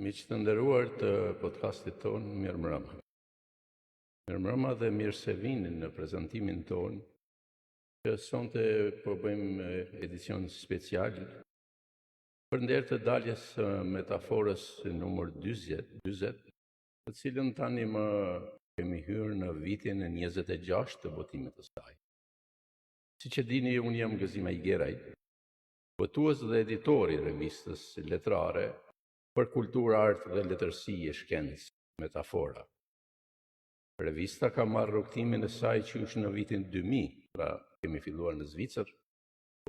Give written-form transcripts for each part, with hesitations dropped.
Miq të nderuar të podcastit tonë, mirëmbrëma. Mirëmbrëma dhe mirë se vini në prezantimin tonë, që sonte po bëjmë edicion special për nder të daljes së metaforës numër 40, të cilën tani më kemi hyrë në vitin e 26 të botimit të saj. Siç e dini, unë jam Gëzim Ajgeraj, botues dhe editori i revistës letrare për kulturë, art dhe letërsi e shkencë, metafora. Revista ka marrë rrugtimin e saj qysh në vitin 2000, pra kemi filluar në Zvicër,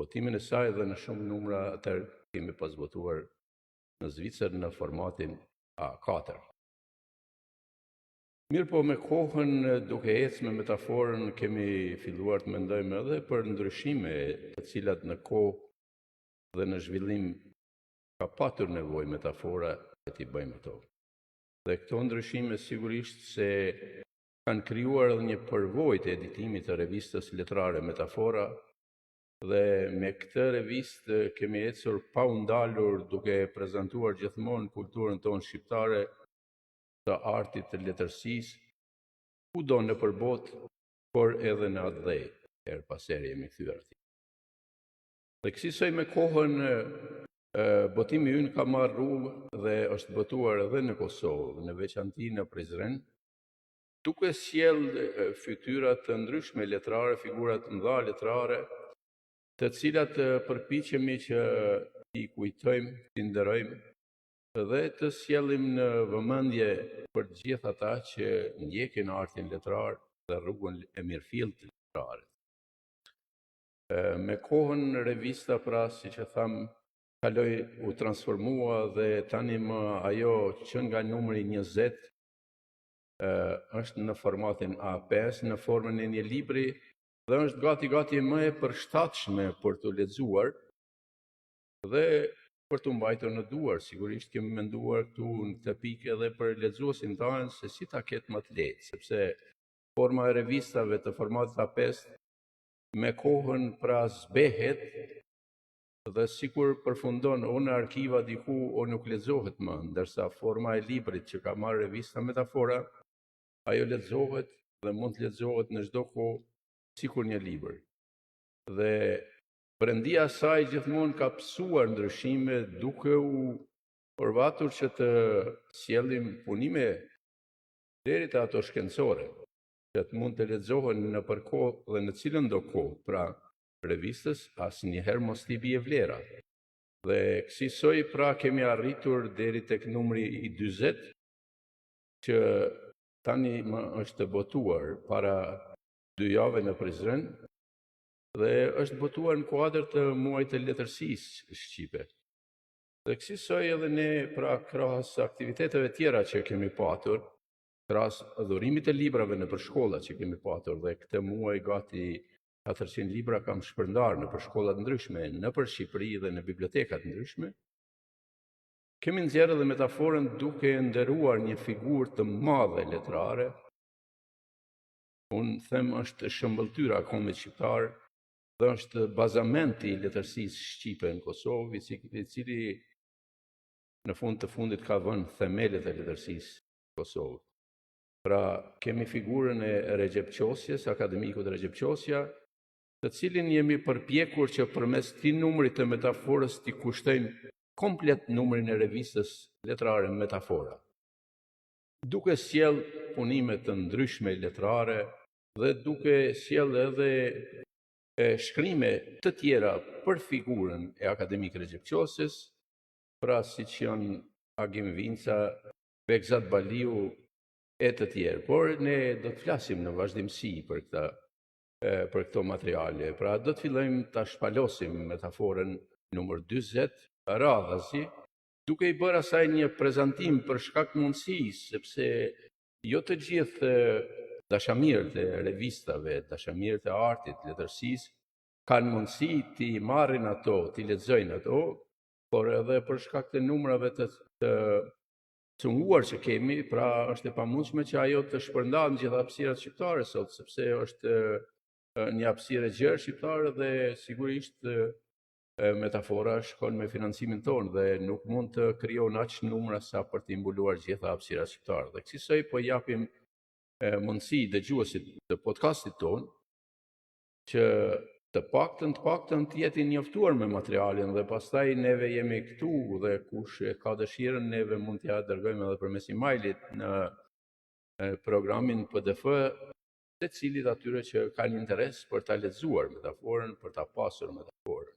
botimin e saj dhe në shumë numra atëherë kemi pas botuar në Zvicër në formatin A4. Mirë po, me kohën duke ecë me metaforën kemi filluar të mendojmë edhe për ndryshime të cilat në kohë dhe në zhvillim ka patur nevojë metafora që t'i bëjmë ato. Dhe këto ndryshime sigurisht se kanë krijuar edhe një përvojë të editimit të revistës letrare Metafora, dhe me këtë revistë kemi ecur pa u ndalur duke prezantuar gjithmonë kulturën tonë shqiptare, të artit, të letërsisë, kudo nëpër botë, por edhe në atë dhe, her pas here jemi kthyer atij. Dhe kësaj me kohën botimi ynë ka marrë rrugë dhe është botuar edhe në Kosovë, në veçanti në Prizren, duke sjellë fytyra të ndryshme letrare, figura të mëdha letrare, të cilat përpiqemi që i kujtojmë, t'i nderojmë dhe të sjellim në vëmendje për të gjithë ata që ndjekin artin letrar dhe rrugën e mirëfillt letrare. Me kohën revista, pra, siç e tham, kaloi u transformua dhe tani më ajo që nga numri 20 është në formatin A5, në formën e një libri dhe është gati më e përshtatshme për të lexuar dhe për të mbajtur në duar. Sigurisht kemi menduar këtu në këtë pikë edhe për lexuesin tanë se si ta ketë më të lehtë, sepse forma e revistave të formatit A5 me kohën pra zbehet dhe sikur përfundon o në arkiva diku o nuk lexohet më, ndërsa forma e librit që ka marrë revista Metafora, ajo lexohet dhe mund të lexohet në çdo kohë sikur një libër. Dhe brendia saj gjithmonë ka pësuar ndryshime duke u përvatur që të sjellim punime deri te ato shkencore, që të mund të lexohen në përkohë dhe në cilën do kohë, pra revistës asnjëherë mos t'i bie vlera. Dhe kësaj pra kemi arritur deri tek numri i 40, që tani më është botuar para 2 javë në Prizren dhe është botuar në kuadër të muajit të letërsisë shqipe. Dhe kësaj edhe ne pra krahas aktiviteteve tjera që kemi patur, krahas dhurimit të librave në shkolla që kemi patur, dhe këtë muaj gati 400 libra kam shpërndar në shkollat ndryshme, në Shqipëri dhe në bibliotekat ndryshme, kemi nxjerrë edhe metaforën duke nderuar një figurë të madhe letrare. Unë them është shëmbëltyra e kombit shqiptar dhe është bazamenti i letërsisë shqipe në Kosovë, i cili në fund të fundit ka vënë themelet e letërsisë në Kosovë. Pra kemi figurën e Recep Qosjes, akademikut Recep Qosja, të cilin jemi përpjekur që përmes këtij numrit të metaforës t'i kushtojmë komplet numrin e revistës letrare Metafora, duke sjell punime të ndryshme letrare dhe duke sjell edhe shkrime të tjera për figurën e akademik Recep Qosjes, pra siç janë Agim Vinca, Bekzat Baliu e të tjerë. Por ne do të flasim në vazhdimsi për këto materiale. Pra do të fillojmë ta shpalosim metaforën numër 40 radhazi, duke i bërë asaj një prezantim për shkak mundësisë, sepse jo të gjithë dashamirët e revistave, dashamirët e artit, letërsisë, kanë mundësi t'i marrin ato, t'i lexojnë ato, por edhe për shkak të numrave të cunguar që kemi, pra është e pamundshme që ajo të shpërndahet në gjitha hapësirat shqiptare sot, sepse është një hapësirë e gjerë shqiptare dhe sigurisht metafora shkon me financimin tonë dhe nuk mund të krijon aq numra sa për të mbuluar gjitha hapësirat shqiptare. Dhe kësaj po japim mundësi dëgjuesit të podcastit tonë që të paktën të jetin njoftuar me materialin dhe pastaj neve jemi këtu dhe kush ka dëshirën neve mund t'ja dërgojmë edhe përmes emailit në programin PDF të cilit atyre që kanë interes për ta lexuar metaforën, për ta pasur metaforën.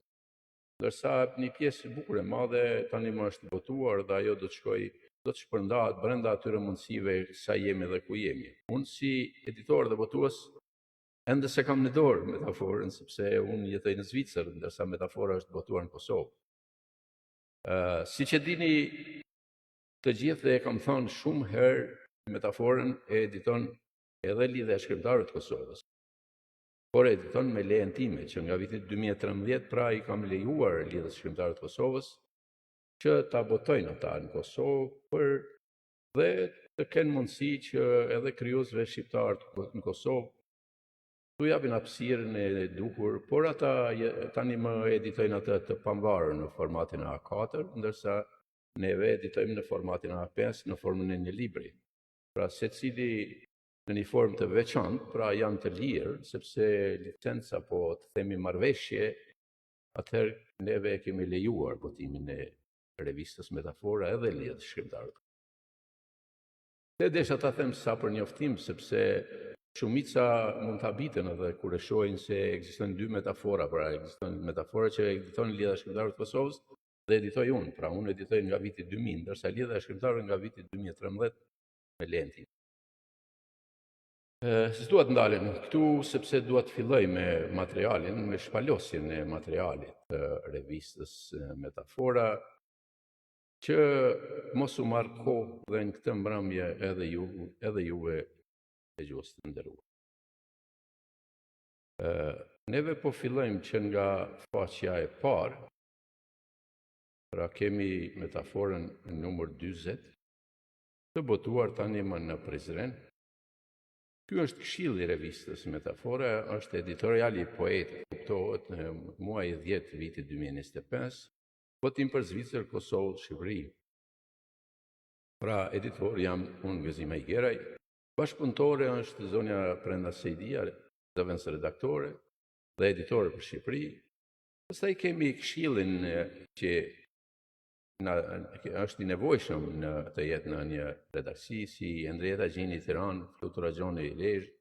Ndërsa një pjesë bukur e madhe tani më është botuar dhe ajo do të shpërndahet brenda atyre mundësive sa jemi dhe ku jemi. Unë si editor dhe botues ende se kam në dorë metaforën, sepse unë jetoj në Zvicër, ndërsa metafora është botuar në Kosovë. Siç e dini të gjithë dhe e kam thënë shumë herë, metaforën e editon edhe Lidhja e Shkrimtarëve të Kosovës. Por e editon me lejen time, që nga viti 2013 pra i kam lejuar Lidhjes së Shkrimtarëve të Kosovës që ta botojnë ata në Kosovë dhe të kenë mundësi që edhe krijuesve shqiptar në Kosovë tu japin hapësirën e duhur, por ata tani më editojnë atë të pamvarur në formatin A4, ndërsa neve editojmë në formatin A5 në formën e një libri. Pra secili në një formë të veçantë, pra janë të lirë, sepse licenca po të themi marrëveshje, atëherë neve kemi lejuar botimin e revistës Metafora edhe Lidhjes së Shkrimtarëve. Dhe desha ta them sa për njoftim, sepse shumica mund të habiten edhe kur e shohin se ekzistojnë dy metafora, pra ekzistojnë metafora që editon Lidhja e Shkrimtarëve të Kosovës dhe editoj unë, pra unë editoj nga viti 2000, ndërsa Lidhja e Shkrimtarëve nga viti 2013 me lejen time. S'dua të ndalem këtu sepse dua të filloj me materialin, me shpalosjen e materialit të revistës Metafora, që mos u marr kohë dhe në këtë mbrëmje edhe juve dëgjues të nderuar. Neve po fillojmë që nga faqja e parë, pra kemi metaforën numër 40, të botuar tani më në Prizren. Ky është këshilli i revistës Metafora, është editoriali i poetit, kuptohet në muaj 10 viti 2025, botim për Zvicër, Kosovë, Shqipëri. Pra editor jam unë Gëzim Ajgeraj. Bashkëpunëtore është zonja Prenda Sejdia, zëvendëse redaktore dhe editore për Shqipëri. Pastaj kemi këshillin që është i nevojshëm të jetë në një redaksi si Endrieta Gjini Tiranë, Flutura Gjoni Lezhë,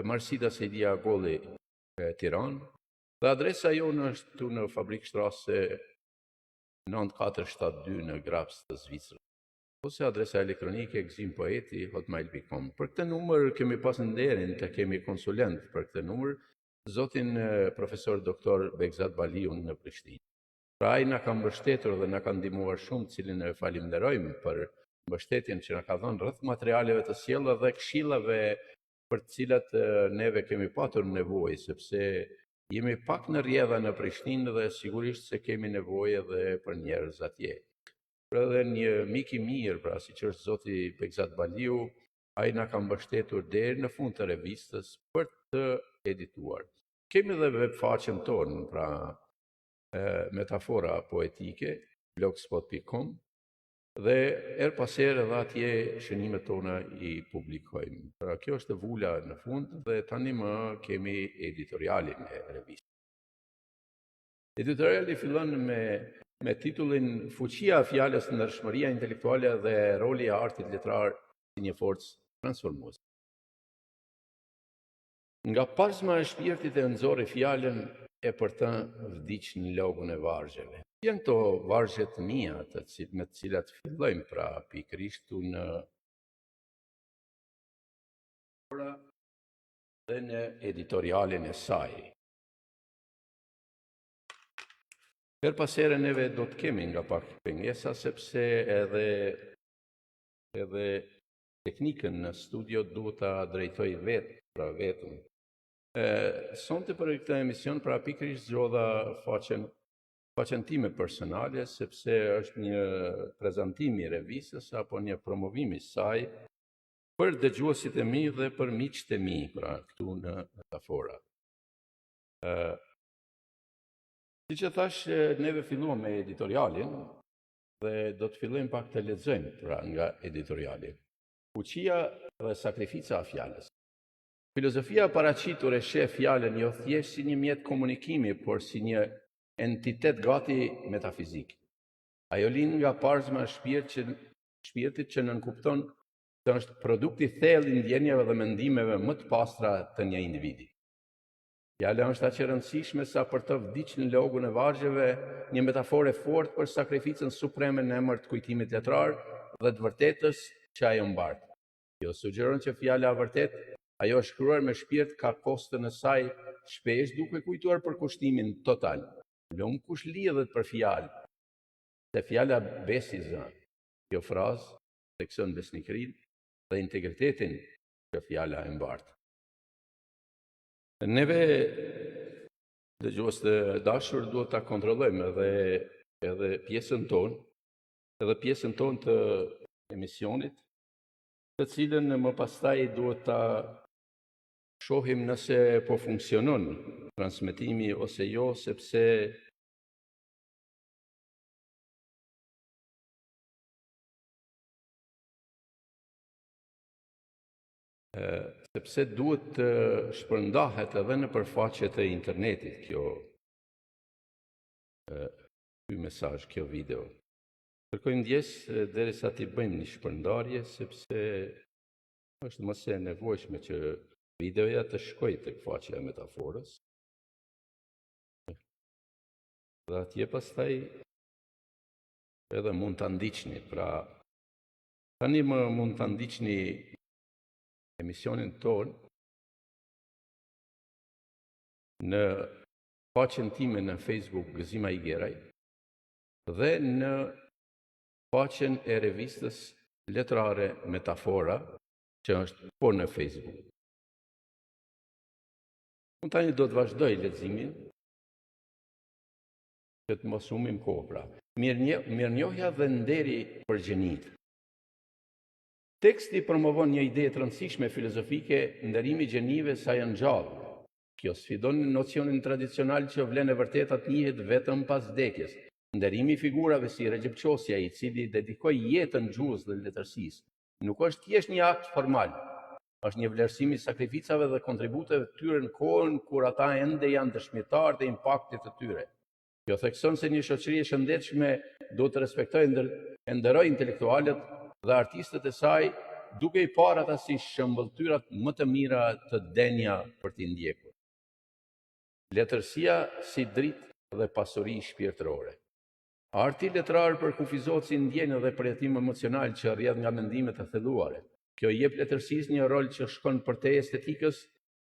Marsida Sejdia Golli Tiranë, dhe adresa jonë është në Fabrikstrasse 9472 në Graps të Zvicrës, ose adresa elektronike gzimpoeti@hotmail.com. Për këtë numër kemi pasur nderin të kemi konsulent për këtë numër, zotin profesor doktor Begzat Baliun në Prishtinë. Pra ai na ka mbështetur dhe na ka ndihmuar shumë, cilin e falenderojmë për mbështetjen që na ka dhënë rreth materialeve të sjellë dhe këshillave për të cilat neve kemi patur nevojë, sepse jemi pak në rrjedha në Prishtinë dhe sigurisht se kemi nevojë edhe për njerëz atje. Pra edhe një mik i mirë, pra siç është zoti Begzat Baliu, ai na ka mbështetur deri në fund të revistës për të edituar. Kemi edhe web faqen tonë, pra Metafora Poetike, blogspot.com, dhe her pas here edhe atje shënimet tona i publikojmë. Pra kjo është vula në fund dhe tani më kemi editorialin e revistës. Editoriali fillon me titullin Fuqia e fjalës, ndershmëria intelektuale dhe roli i artit letrar si një forcë transformuese. Nga pasma e shpirtit e nxorri fjalën e për të vdiq në logun e vargjeve. Janë këto vargjet mia me të cilat fillojmë pra pikërisht në dhe në editorialin e saj. Her pas here neve do të kemi nga pak pengesa, sepse edhe teknikën në studio duhet ta drejtoj vetë, pra vetëm. Sonte për këtë emision, pra pikërisht zgjodha faqen time personale, sepse është një prezantim i revistës apo një promovim i saj për dëgjuesit e mi dhe për miqtë e mi, pra këtu në Metafora. Si që thash, neve filluam me editorialin dhe do të fillojmë pak të lexojmë pra nga editoriali. Fuqia dhe sakrifica e fjalës. Filozofia paraqitur e sheh fjalën jo thjesht si një mjet komunikimi, por si një entitet gati metafizik. Ajo lind nga parzma e shpirtit që nënkupton se është produkti thellë i ndjenjave dhe mendimeve më të pastra të një individi. Fjala është aq e rëndësishme sa për të vdiq në logun e vargjeve, një metaforë fort për sakrificën supreme në emër të kujtimit letrar dhe të vërtetës që ajo mbart. Jo sugjeron që fjala e vërtet, ajo është shkruar me shpirt ka kostën e saj, shpesh duke kujtuar për kushtimin total. Lum kush lidhet për fjalë, se fjala besi zë. Kjo frazë thekson besnikërinë dhe integritetin që fjala e mbart. Neve dëgjues të dashur duhet ta kontrollojmë edhe pjesën tonë të emisionit, të cilën më pastaj duhet ta shohim nëse po funksionon transmetimi ose jo, sepse duhet të shpërndahet edhe në përfaqet e internetit ky mesazh, kjo video. Kërkoj ndjes derisa t'i bëjmë një shpërndarje, sepse është më se nevojshme që videoja të shkojë tek faqja e metaforës. Dhe atje pastaj edhe mund ta ndiqni, pra tani më mund ta ndiqni emisionin tonë në faqen time në Facebook Gëzima i Geraj dhe në faqen e revistës letrare Metafora, që është po në Facebook. Unë tani do të vazhdoj leximin, që të mos humbim kohë pra. Mirënjohja dhe nderi për gjenitë. Teksti promovon një ide të rëndësishme filozofike, nderimi gjenive sa janë gjallë. Kjo sfidon nocionin tradicional që vlen e vërtetat njihet vetëm pas vdekjes. Nderimi i figurave si Recep Qosja, i cili dedikoi jetën gjuhës dhe letërsisë, nuk është thjesht një akt formal, është një vlerësim i sakrificave dhe kontributeve të tyre në kohën kur ata ende janë dëshmitar të impaktit të tyre. Kjo thekson se një shoqëri e shëndetshme duhet të respektojë e nderojë intelektualët dhe artistët e saj, duke i parë ata si shëmbëltyrat më të mira të denja për t'i ndjekur. Letërsia si dritë dhe pasuri shpirtërore. Arti letrar përkufizohet si ndjenjë dhe përjetim emocional që rrjedh nga mendimet e thelluara. Kjo i jep letërsisë një rol që shkon përtej estetikës,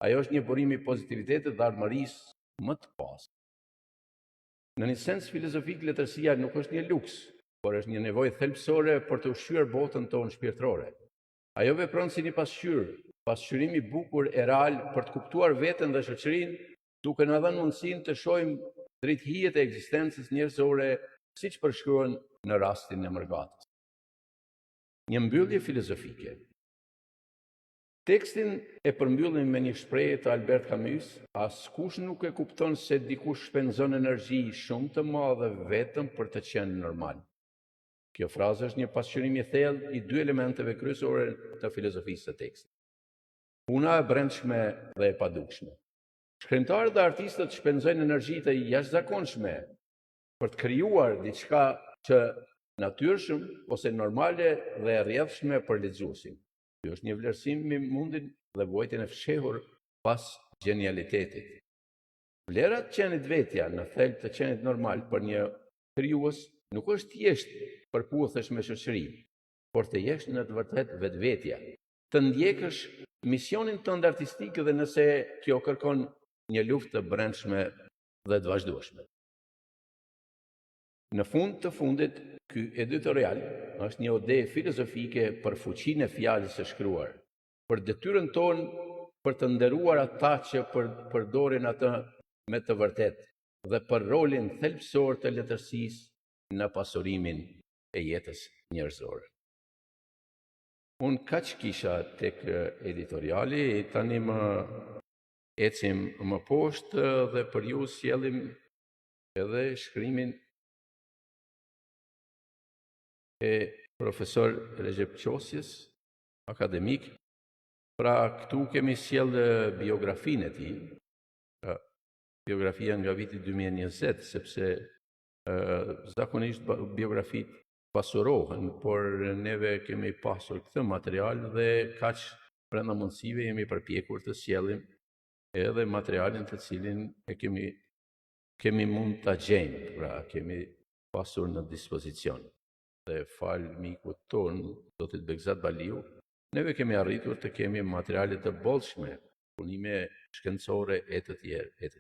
ajo është një burim i pozitivitetit dhe armërisë më të pastë. Në një sens filozofik, letërsia nuk është një luks, por është një nevojë thelbësore për të ushqyer botën tonë shpirtërore. Ajo vepron si një pasqyrim i bukur e real për të kuptuar veten dhe shoqërinë, duke na dhënë mundësinë të shohim drejt hijet e ekzistencës njerëzore, siç përshkruhen në rastin e mërgatës. Një mbyllje filozofike. Tekstin e përmbyllim me një shprehje të Albert Camus: askush nuk e kupton se dikush shpenzon energji shumë të madhe vetëm për të qenë normal. Kjo frazë është një pasqyrim i thellë i dy elementeve kryesore të filozofisë së tekstit. Puna e brendshme dhe e padukshme. Shkrimtarët dhe artistët shpenzojnë energji të jashtëzakonshme për të krijuar diçka që natyrshëm ose normale dhe e rrjedhshme për lexuesin. Ky është një vlerësim me mundin dhe vuajtjen e fshehur pas genialitetit. Vlera të qenit vetja në thelb të qenit normal për një krijues nuk është thjesht përputhesh me shoqërinë, por të jesh në të vërtetë vetvetja, të ndjekësh misionin tënd artistik dhe nëse kjo kërkon një luftë të brendshme dhe të vazhdueshme. Në fund të fundit, ky editorial është një ode filozofike për fuqinë e fjalës së shkruar, për detyrën tonë për të nderuar ata që përdorin atë me të vërtetë dhe për rolin thelbësor të letërsisë në pasurimin e jetës njerëzore. Unë kaq kisha tek editoriali, tani më ecim më poshtë dhe për ju sjellim edhe shkrimin e profesor Recep Qosjes, akademik. Pra këtu kemi sjellë biografinë e tij, biografia nga viti 2020, sepse zakonisht biografitë pasurohen, por neve kemi pasur këtë material dhe kaq brenda mundësive jemi përpjekur të sjellim edhe materialin të cilin e kemi mund ta gjejmë, pra kemi pasur në dispozicion. Dhe fal mikut ton, zotit Begzat Baliu, neve kemi arritur të kemi materiale të bollshme, punime shkencore e të tjerë.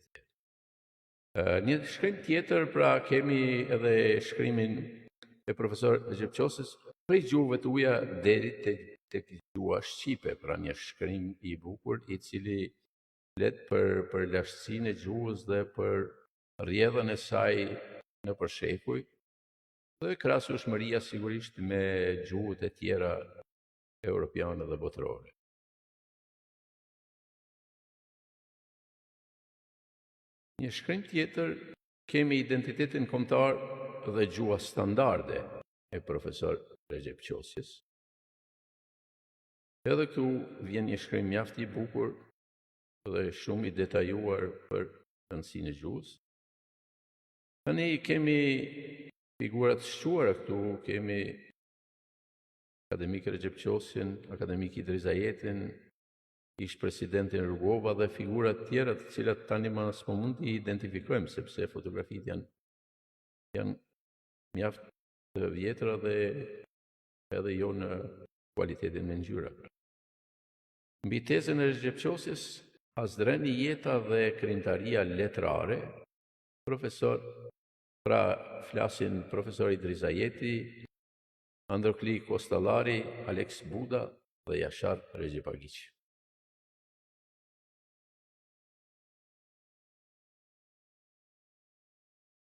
Një shkrim tjetër, pra kemi edhe shkrimin e profesor Recep Qosjes prej gjuhëve të huaja deri tek gjuha shqipe, pra një shkrim i bukur i cili flet për lashtësinë e gjuhës dhe për rrjedhën e saj nëpër shekuj dhe krahasueshmëria sigurisht me gjuhët e tjera europiane dhe botërore. Një shkrim tjetër kemi identitetin kombëtar dhe gjuha standarde e profesor Recep Qosjes. Edhe këtu vjen një shkrim mjaft i bukur dhe shumë i detajuar për rëndësinë e gjuhës. Tani kemi figurat shquara këtu, kemi akademik Recep Qosjen, akademik Idris Ajetin, ish presidentin Rugova dhe figura të tjera të cilat tani më s'po mund t'i identifikojmë sepse fotografitë janë mjaft të vjetra dhe edhe jo në kualitetin me ngjyra. Mbi tezën e Recep Qosjes, Azdreni jeta dhe krijimtaria letrare, flasin profesor Idris Ajeti, Androkli Kostallari, Alex Buda dhe Yashar Recep.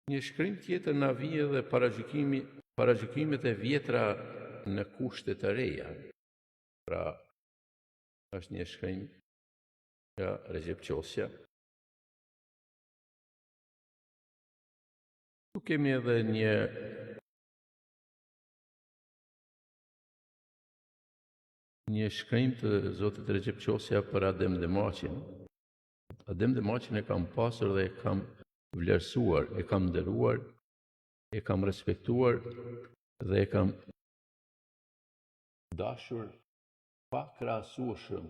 Një shkrim tjetër na vije dhe paragjykimet e vjetra në kushte të reja. Pra, është një shkrim nga Recep Qosja. Tu kemi edhe një shkrim të zotit Recep Qosja për Adem Demaçin. Adem Demaçin e kam pasur dhe e kam vlerësuar, e kam nderuar, e kam respektuar dhe e kam dashur pa krahasueshëm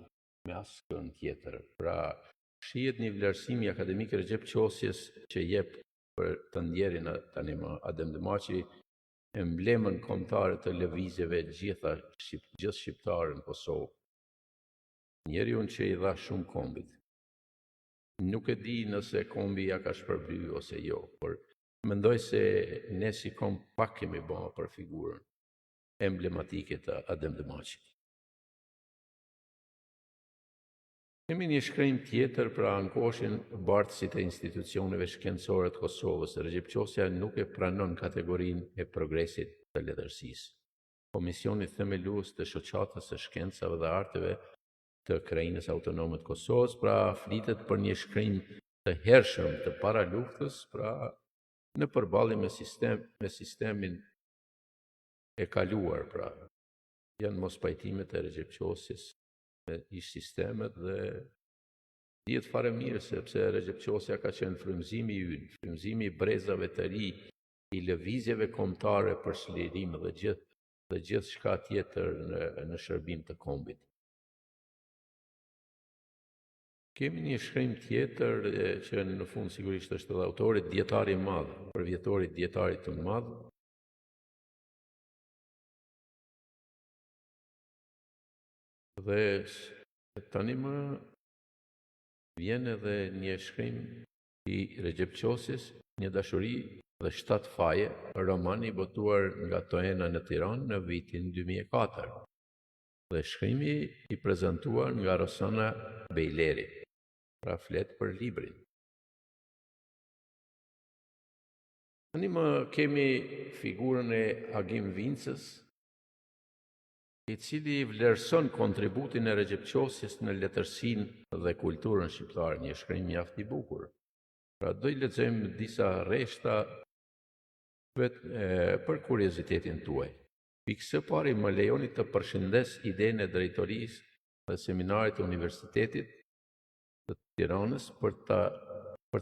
me askën tjetër. Pra, shihet një vlerësim i akademik Recep Qosjes që jep për të ndjerin tani më Adem Demaçi, emblemën kombëtare të lëvizjeve gjithë shqiptarë në Kosovë. Njeriu që i dha shumë kombit. Nuk e di nëse kombi ja ka shpërbly ose jo, por mendoj se ne si komb pak kemi bërë për figurën emblematike të Adem Demaçit. Kemi një shkrim tjetër pra ankoshin bartësit e institucioneve shkencore të Kosovës. Recep Qosja nuk e pranon kategorinë e progresit të letërsisë. Komisioni themelues të shoqatës së shkencave dhe arteve të Krajinës Autonome të Kosovës, pra flitet për një shkrim të hershëm të para luftës, pra në përballje me sistemin e kaluar, pra janë mos pajtimet e Recep Qosjes me ish sistemet dhe dihet fare mirë sepse Recep Qosja ka qenë frymëzimi i ynë, frymëzimi i brezave të ri, i lëvizjeve kombëtare për çlirim dhe gjithçka tjetër në shërbim të kombit. Kemi një shkrim tjetër që në fund sigurisht është edhe autorit dietari i madh, përvjetorit dietarit të madh. Dhe tani më vjen edhe një shkrim i Recep Qosjes, një dashuri dhe 7 faje, roman i botuar nga Toena në Tiranë në vitin 2004. Dhe shkrimi i prezantuar nga Rosana Bejleri. Pra flet për librin. Tani më kemi figurën e Agim Vincës, i cili vlerëson kontributin e Recep Qosjes në letërsinë dhe kulturën shqiptare, një shkrim mjaft i bukur. Pra do i lexojmë disa rreshta për kuriozitetin tuaj. Pikë së pari më lejoni të përshëndes idenë e drejtorisë dhe seminarit të Universitetit të Tiranës për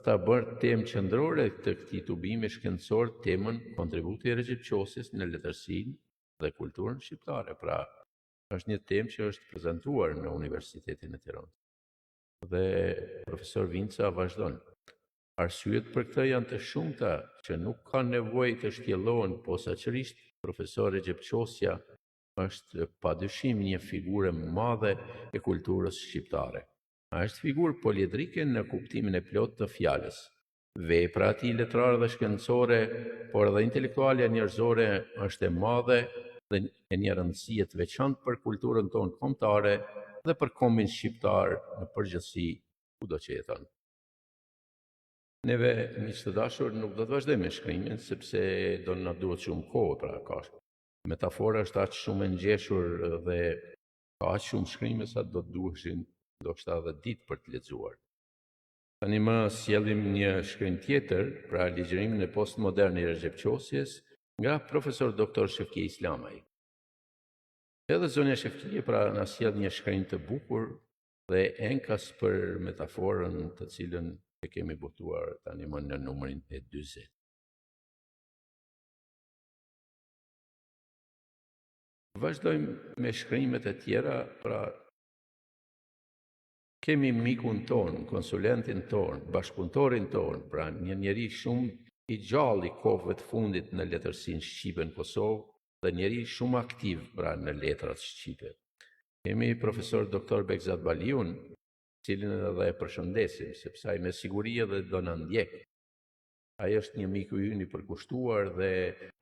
ta bërë temë qendrore të këtij tubimi shkencor temën kontributi i Rexhepçosjes në letërsinë dhe kulturën shqiptare. Pra, është një temë që është prezantuar në Universitetin e Tiranës. Dhe profesor Vinca vazhdon. Arsyet për këtë janë të shumta që nuk ka nevojë të shtjellohen, posaçërisht profesor Rexhepçosja është padyshim një figurë e madhe e kulturës shqiptare. Ai është figurë poliedrike në kuptimin e plotë të fjalës. Vepra e tij letrare dhe shkencore, por edhe intelektuale njerëzore është e madhe dhe e një rëndësie të veçantë për kulturën tonë kombëtare dhe për kombin shqiptar në përgjithësi kudo që jeton. Neve, miq të dashur, nuk do të vazhdojmë me shkrimin, sepse do na duhet shumë kohë, pra ka metafora është aq shumë e ngjeshur dhe ka aq shumë shkrime sa do të duheshin ndoshta edhe ditë për të lexuar. Tani më sjellim një shkrim tjetër, pra ligjërimin e postmodern i Rexhepçosjes nga profesor doktor Shefki Islamaj. Edhe zonja Shefki pra na sjell një shkrim të bukur dhe enkas për metaforën të cilën e kemi botuar tani më në numrin e 40. Vazhdojmë me shkrimet e tjera, pra kemi mikun ton, konsulentin ton, bashkëpunëtorin ton, pra një njeri shumë i gjallë i kohëve të fundit në letërsinë shqipe në Kosovë dhe njeri shumë aktiv pra në letrat shqipe. Kemi profesor doktor Bekzat Baliun, cilin edhe e përshëndesim, sepse ai me siguri edhe do na ndjek. Ai është një miku ynë i përkushtuar dhe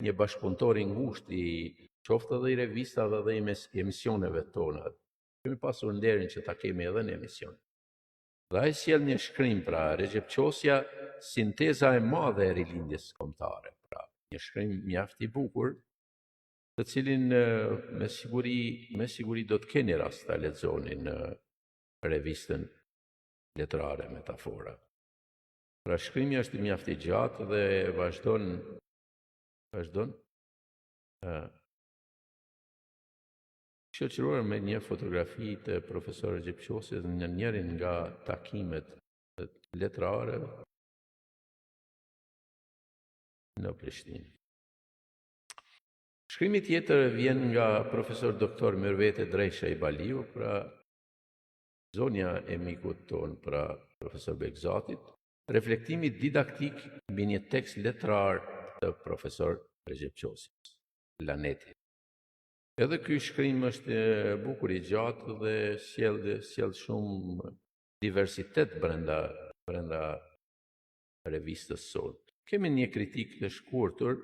një bashkëpunëtor i ngushtë i qoftë edhe i revistave dhe i emisioneve tona. Kemi pasur nderin që ta kemi edhe në emision. Dhe ai sjell një shkrim, pra Rexhepçosja, sinteza e madhe e rilindjes kombëtare. Pra, një shkrim mjaft i bukur, të cilin me siguri do të keni rast ta lexoni në revistën letrare Metafora. Pra shkrimi është mjaft i gjatë dhe vazhdon shoqëruar me një fotografi të profesor Rexhepçosjes në njërin nga takimet letrare në Prishtinë. Shkrimi tjetër vjen nga profesor doktor Mërvete Dresha i Baliu, pra zonja e mikut ton, pra profesor Bekzatit, reflektimi didaktik mbi një tekst letrar të profesor Rexhepçosjes, Laneti. Edhe ky shkrim është bukur i gjatë dhe sjell shumë diversitet brenda revistës sot. Kemi një kritik të shkurtër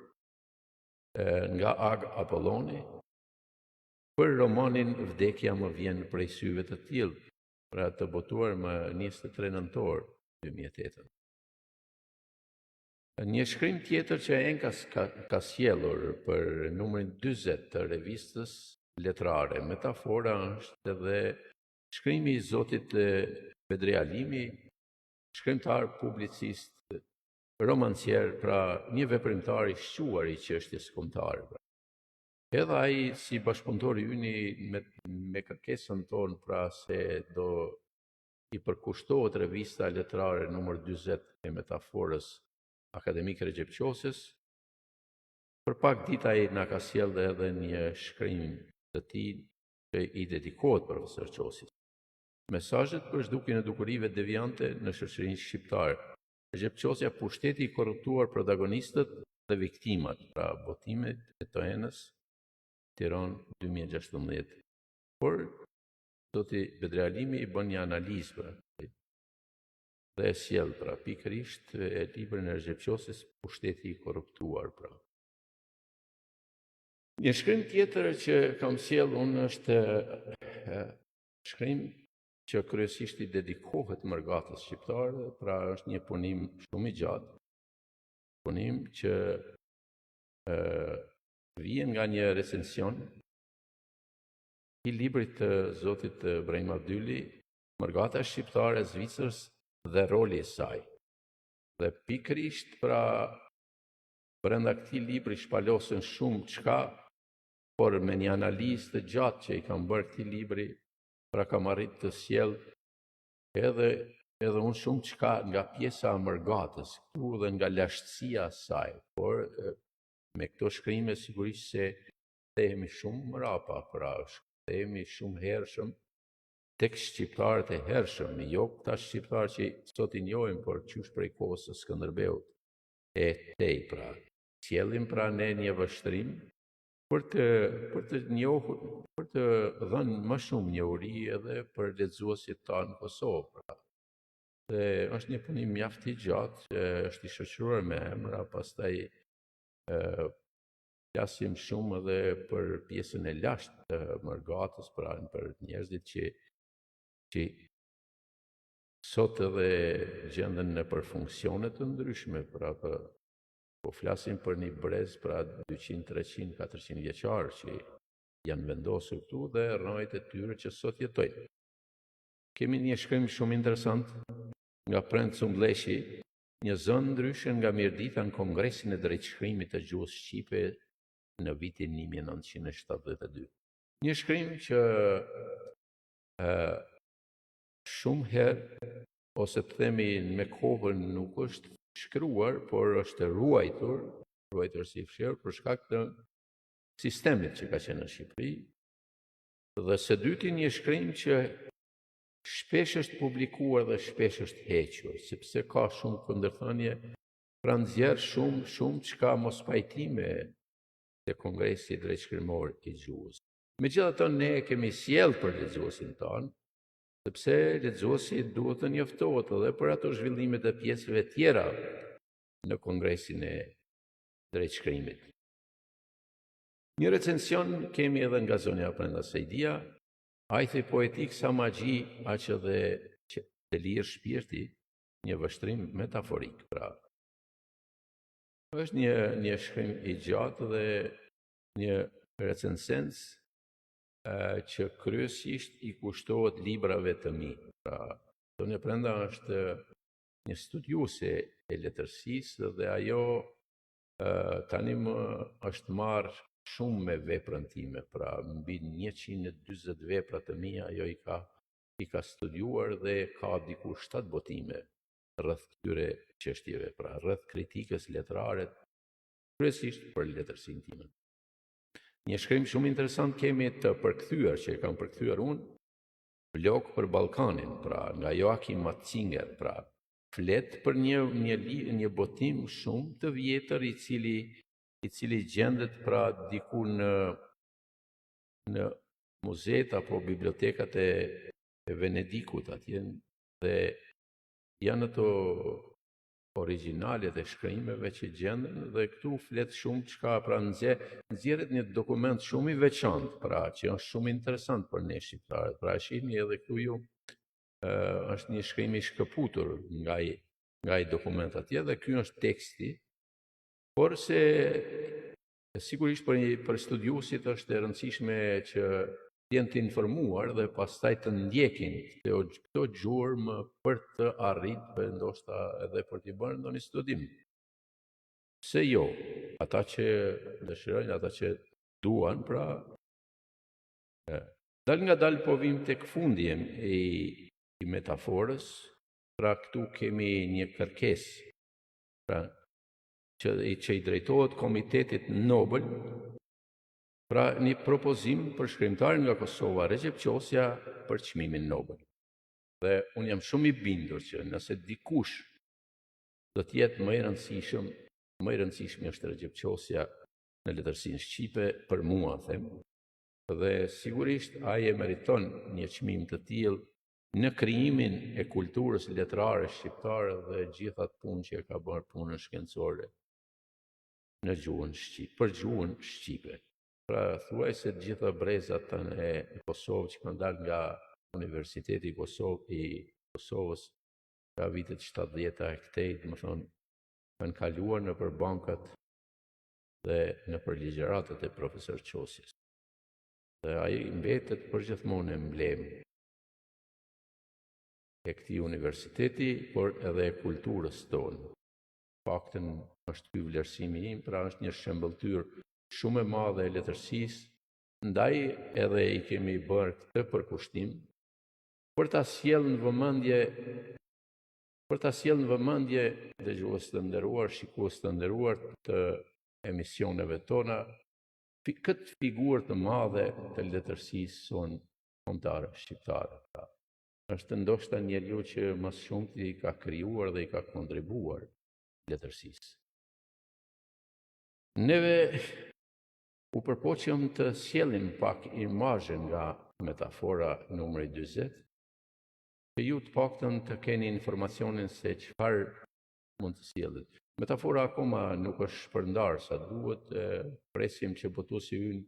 nga Ag Apolloni për romanin Vdekja më vjen prej syve të tillë, pra të botuar më 23 nëntor 2008. Një shkrim tjetër që Enkas ka sjellur për numrin 40 të revistës letrare Metafora është edhe shkrimi i zotit Bedri Alimi, shkrimtar, publicist, romancier, pra një veprimtar i shquar i çështjes kombëtare. Edhe ai si bashkëpunëtor i yni me kërkesën tonë, pra se do i përkushtohet revista letrare numër 40 e Metaforës akademike Rexhepçosjes, për pak ditë ai na ka sjellë edhe një shkrim të tij që i dedikohet profesor Qosjes. Mesazhet për zhdukjen e dukurive deviante në shoqërinë shqiptare. Rexhepçosja, pushteti i korruptuar, protagonistët dhe viktimat, pra botimet e TN-s, Tiranë 2016. Por zoti Bedri Alimi i bën një analizë dhe e sjell pra pikërisht e librin e Rexhepçosjes, pushteti i korruptuar, pra. Një shkrim tjetër që kam sjell unë është shkrim që kryesisht i dedikohet mërgatës shqiptare, pra është një punim shumë i gjatë. Punim që vjen nga një recension i librit të zotit Brahim Abdyli, Mërgata shqiptare e Zvicrës dhe roli i saj. Dhe pikërisht pra brenda këtij libri shpalosen shumë çka, por me një analizë të gjatë që i kam bërë këtij libri, pra kam arrit të sjell edhe unë shumë çka nga pjesa e mërgatës këtu dhe nga lashtësia e saj, por me këto shkrime sigurisht se kthehemi shumë mrapa, pra kthehemi shumë hershëm tek shqiptarët e hershëm, jo këta shqiptarë që sot i njohim, por qysh prej kohës së Skënderbeut e tej, pra sjellim pra ne një vështrim për të njohur, për të dhënë më shumë njohuri edhe për lexuesit tanë në Kosovë, pra. Dhe është një punim mjaft i gjatë që është i shoqëruar me emra, pastaj flasim shumë edhe për pjesën e lashtë të mërgatës, pra për njerëzit që sot edhe gjenden në për funksione të ndryshme, pra po flasim për një brez pra 200, 300, 400 vjeçar që janë vendosur këtu dhe rrojt e tyre që sot jetojnë. Kemi një shkrim shumë interesant nga Prent Cumbleshi, një zënë ndryshe nga Mirdita në Kongresin e Drejtshkrimit të Gjuhës Shqipe në vitin 1972. Një shkrim që shumë herë, ose të themi me kohën nuk është shkruar, por është ruajtur si fshirë për shkak të sistemit që ka qenë në Shqipëri. Dhe së dyti një shkrim që shpesh është publikuar dhe shpesh është hequr, sepse ka shumë kundërthënie, pra nxjerr shumë çka mos pajtime te Kongresi Drejtshkrimor i Gjuhës. Megjithatë ne kemi sjell për lexuesin tanë, sepse lexuesi duhet të njoftohet edhe për ato zhvillimet e pjesëve tjera në Kongresin e Drejtshkrimit. Një recension kemi edhe nga zonja Prenda Sejdia, ajthi poetik sa magji, aq edhe që të lirë shpirti, një vështrim metaforik. Pra, është një shkrim i gjatë dhe një recensens që kryesisht i kushtohet librave të mi. Pra, zonja Prenda është një studiuse e letërsisë dhe ajo tani më është marrë shumë me veprën time, pra mbi 140 vepra të mia ajo i ka studiuar dhe ka diku 7 botime rreth këtyre çështjeve, pra rreth kritikës letrare, kryesisht për letërsinë time. Një shkrim shumë interesant kemi të përkthyer, që e kam përkthyer unë, Blok për Ballkanin, pra nga Joakim Matzinger, pra flet për një botim shumë të vjetër i cili gjendet pra diku në muzeet apo bibliotekat e Venedikut atje, dhe janë ato originalet e shkrimeve që gjenden dhe këtu flet shumë çka, pra nxjerret një dokument shumë i veçantë, pra që është shumë interesant për ne shqiptarët. Pra shihni edhe këtu ju është një shkrim i shkëputur nga i dokument atje dhe ky është teksti, por se sigurisht për studiuesit është e rëndësishme që jenë të informuar dhe pastaj të ndjekin këto gjurmë për të arritur ndoshta edhe për të bërë ndonjë studim. Pse jo? Ata që dëshirojnë, ata që duan, pra dal nga dal po vim tek fundi i metaforës, pra këtu kemi një kërkesë, pra që i drejtohet Komitetit Nobel, pra një propozim për shkrimtarin nga Kosova, Recep Qosja, për çmimin Nobel. Dhe unë jam shumë i bindur që nëse dikush do të jetë më i rëndësishëm është Recep Qosja në letërsinë shqipe, për mua them. Dhe sigurisht ai e meriton një çmim të tillë në krijimin e kulturës letrare shqiptare dhe gjithë atë punë që ka bërë punën shkencore në gjuhën shqipe, për gjuhën shqipe. Pra thuaj se gjitha brezat e Kosovës që kanë dalë nga Universiteti i Kosovës nga vitet 70-a e këtej, do të thonë, kanë kaluar në për bankat dhe në për ligjëratat e profesor Qosjes. Dhe ai mbetet përgjithmonë emblem e këtij universiteti, por edhe e kulturës tonë. paktën është ky vlerësimi im, pra është një shembëltyr shumë e madhe e letërsisë, ndaj edhe i kemi bërë këtë përkushtim për ta sjellë në vëmendje dëgjues të nderuar, shikues të nderuar të emisioneve tona, këtë figurë të madhe të letërsisë sonë kombëtare shqiptare. Është ndoshta njeriu që më shumë i ka krijuar dhe i ka kontribuar letërsisë. Neve u përpoqëm të sjellim pak imazhe nga metafora numri 40, që ju të paktën të keni informacionin se çfarë mund të sjellet. Metafora akoma nuk është shpërndar sa duhet, presim që botuesi ynë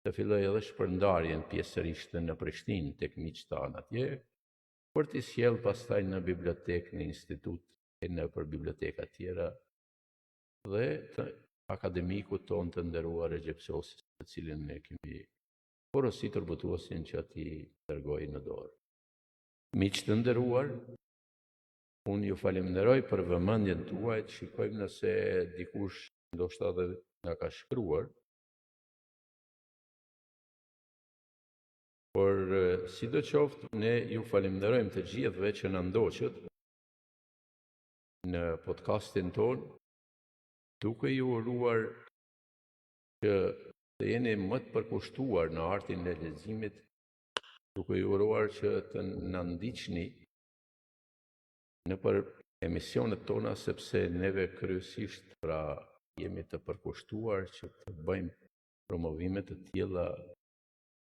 të fillojë edhe shpërndarjen pjesërisht në Prishtinë tek miqtë tanë atje, për t'i sjellë pastaj në bibliotekë, në institut e në për biblioteka tjera dhe të akademikut tonë të nderuar egjiptiosis, të cilin ne kemi porositur botuesin që ati dërgojë në dorë. Miq të nderuar, unë ju falenderoj për vëmendjen tuaj, shikojmë nëse dikush ndoshta edhe na ka shkruar. Por sidoqoftë, ne ju falenderojmë të gjithëve që na ndoqët në podcastin ton, duke ju uruar që të jeni më të përkushtuar në artin e leximit, duke ju uruar që të na ndiqni në për emisionet tona, sepse neve kryesisht pra jemi të përkushtuar që të bëjmë promovime të tilla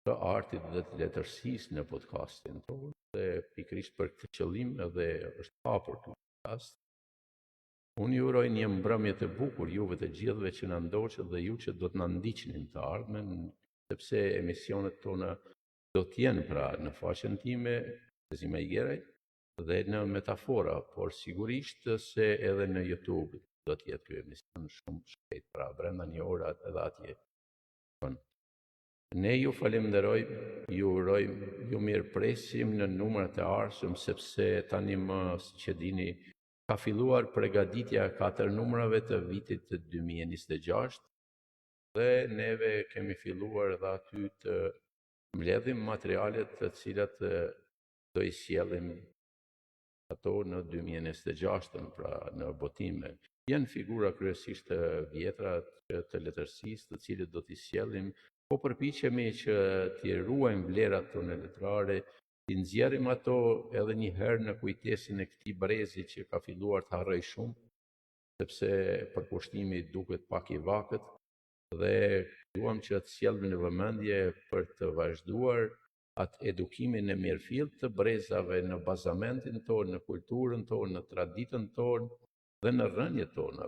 të artit dhe të letërsisë në podcastin tonë, dhe pikërisht për këtë qëllim edhe është hapur ky podcast. Unë ju uroj një mbrëmje të bukur juve të gjithëve që na ndoqët dhe ju që do të na ndiqni në të ardhmen, sepse emisionet tona do të jenë pra në faqen time, Zime Gjeraj, dhe në metafora, por sigurisht se edhe në YouTube do të jetë ky emision shumë shpejt, pra brenda një ore edhe atje. Ne ju falenderojmë, ju urojmë, ju mirëpresim në numrat e ardhshëm, sepse tani më që dini ka filluar përgatitja 4 numrave të vitit të 2026 dhe neve kemi filluar edhe aty të mbledhim materialet të cilat do i sjellim ato në 2026, pra në botime. Janë figura kryesisht të vjetra të letërsisë, të cilët do t'i sjellim, po përpiqemi që t'i ruajmë vlerat tonë letrare, t'i nxjerrim ato edhe një herë në kujtesin e këtij brezi që ka filluar të harroj shumë, sepse përkushtimi duket pak i vakët, dhe duam që të sjellim në vëmendje për të vazhduar atë edukimin e mirëfillt të brezave në bazamentin tonë, në kulturën tonë, në traditën tonë dhe në rënjet tona.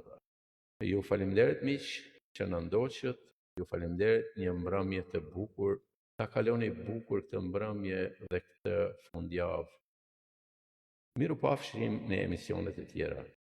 Ju faleminderit miq që na ndoqët, ju faleminderit, një mbrëmje të bukur, ta kaloni bukur këtë mbrëmje dhe këtë fundjavë. Mirupafshim në emisionet e tjera.